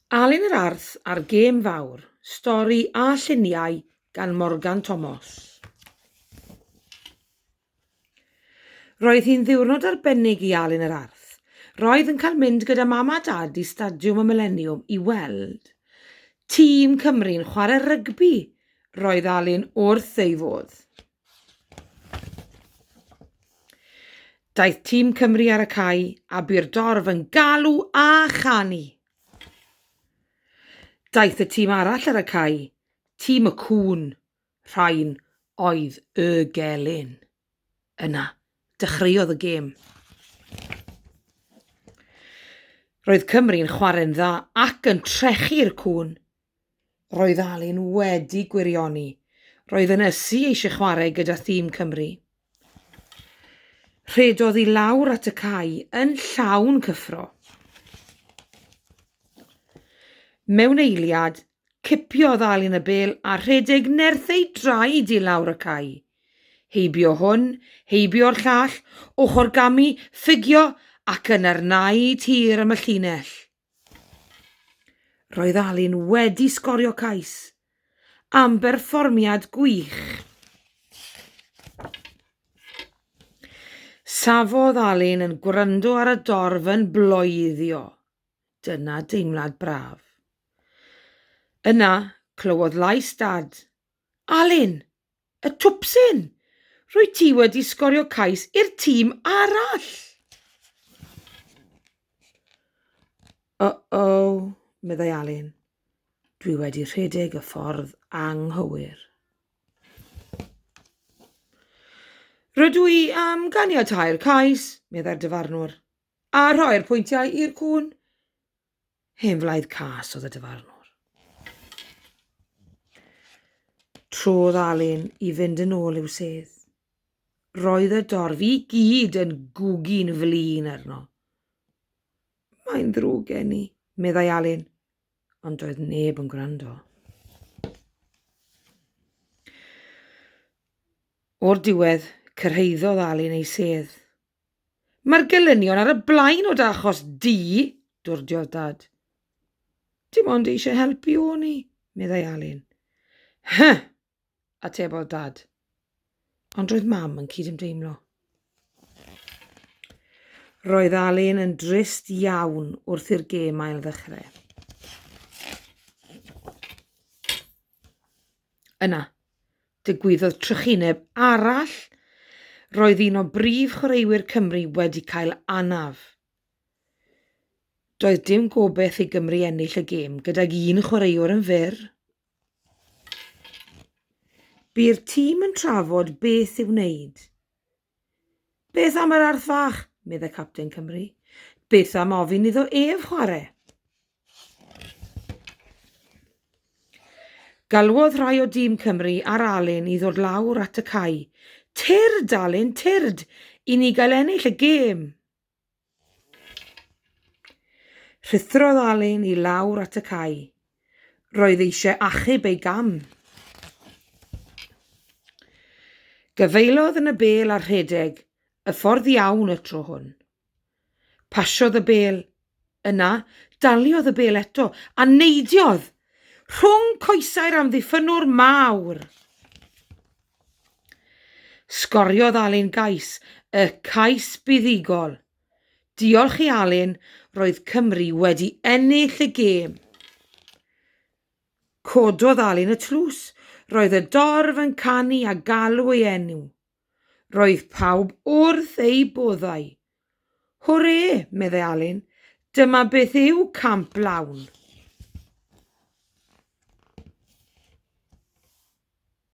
Alun yr Arth a'r gêm fawr, stori a lluniau gan Morgan Thomas. Roedd hi'n ddiwrnod arbennig i Alun yr Arth. Roedd yn cael mynd gyda mam a dad i stadiwm y Millennium i weld. Tîm Cymru'n chwarae rygbi, roedd Alun wrth ei fodd. Daeth tîm Cymru ar y cae a bu'r dorf yn galw a chanu. Daeth y tîm arall ar y cae, tîm y cŵn, rhain oedd y gelyn. Yna, dechreuodd y gêm. Roedd Cymru'n chwarae'n dda ac yn trechu'r cŵn. Roedd Alun wedi gwirioni. Roedd yn ysu eisiau chwarae gyda tîm Cymru. Rhedodd i lawr at y cae yn llawn cyffro. Mewn eiliad, cipiodd Alun y bêl a rhedeg nerth ei draed i lawr y cae. Heibio hwn, heibio'r llall, ochr gamu, ffigio ac yn arnau tir am y llinell. Roedd Alun wedi sgorio cais am berfformiad gwych. Safodd Alun yn gwrando ar y dorf yn bloeddio. Dyna deimlad braf. Yna, clywodd lais dad. Alun, y twpsyn! Rwyt ti wedi sgorio cais i'r tîm arall. O, meddai Alun. Dwi wedi rhedeg y ffordd anghywir. Rydw i am ganiatáu'r cais, meddai'r dyfarnwr, a rhoi'r pwyntiau i'r cŵn. Henflaidd cas oedd y dyfarnwr. Trodd Alun i fynd yn ôl i'w sedd. Roedd y dorf i gyd yn gwgu'n flin arno. Mae'n ddrwg gen i, meddai Alun, ond doedd neb yn gwrando. O'r diwedd, cyrhaeddodd Alun ei sedd. Mae'r gelynion ar y blaen o dy achos di, dwrdiodd dad. Dim ond eisiau helpu o ni, meddai Alun. Atebodd dad. Ond roedd mam yn cydymdeimlo. Roedd Alun yn drist iawn wrth i'r gêm ail ddechrau. Yna, digwyddodd trychineb arall. Roedd un o brif chwaraewyr Cymru wedi cael anaf. Doedd dim gobeith i Gymru ennill y gêm gydag un chwaraewr yn fyr. Bu'r tîm yn trafod beth i'w wneud. Beth am yr Arth fach, meddai capten Cymru. Beth am ofyn iddo ef chwarae? Galwodd rhai o dîm Cymru ar Alun i ddod lawr at y cae. Tyrd, Alun, tyrd, i ni gael ennill y gêm. Rhythrodd Alun i lawr at y cae. Roedd eisiau achub ei gam. Gyfeilodd yn y bêl ar rhedeg, y ffordd iawn y tro hwn. Pasiodd y bêl. Yna, daliodd y bêl eto, a neidiodd, rhwng coesau'r amddiffynwr mawr. Sgoriodd Alun gais, y cais buddigol. Diolch i Alun, roedd Cymru wedi ennill y gêm. Cododd Alun y tlws. Roedd y dorf yn canu a galw ei enw. Roedd pawb wrth ei boddau. Hwre, meddai Alun, dyma beth yw camp lawn.